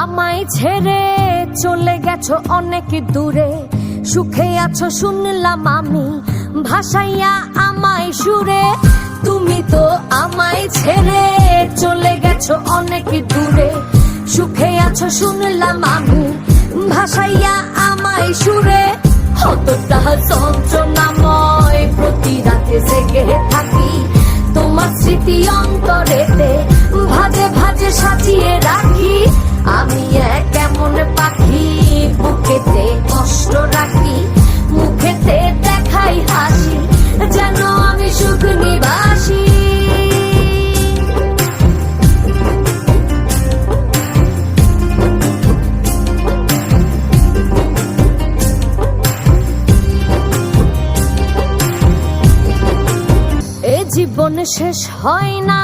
আমায় ছেড়ে চলে গেছো অনেক দূরে, সুখে আছো শুনলাম আমি, ভাসাইয়া আমায় সুরে। তুমি তো আমায় ছেড়ে চলে গেছো অনেক দূরে, সুখে আছো শুনলাম আমি, ভাসাইয়া আমায় সুরে। কতটা যন্ত্রণাময় প্রতি রাতে জেগে থাকি, তোমার স্মৃতি অন্তরেতে ভাজে ভাজে সাজিয়ে রাখি। আমি এক এমন পাখি, বুকেতে কষ্ট রাখি, মুখেতে দেখাই হাসি, যেন আমি সুখ নিবাসী। এ জীবন শেষ হয় না।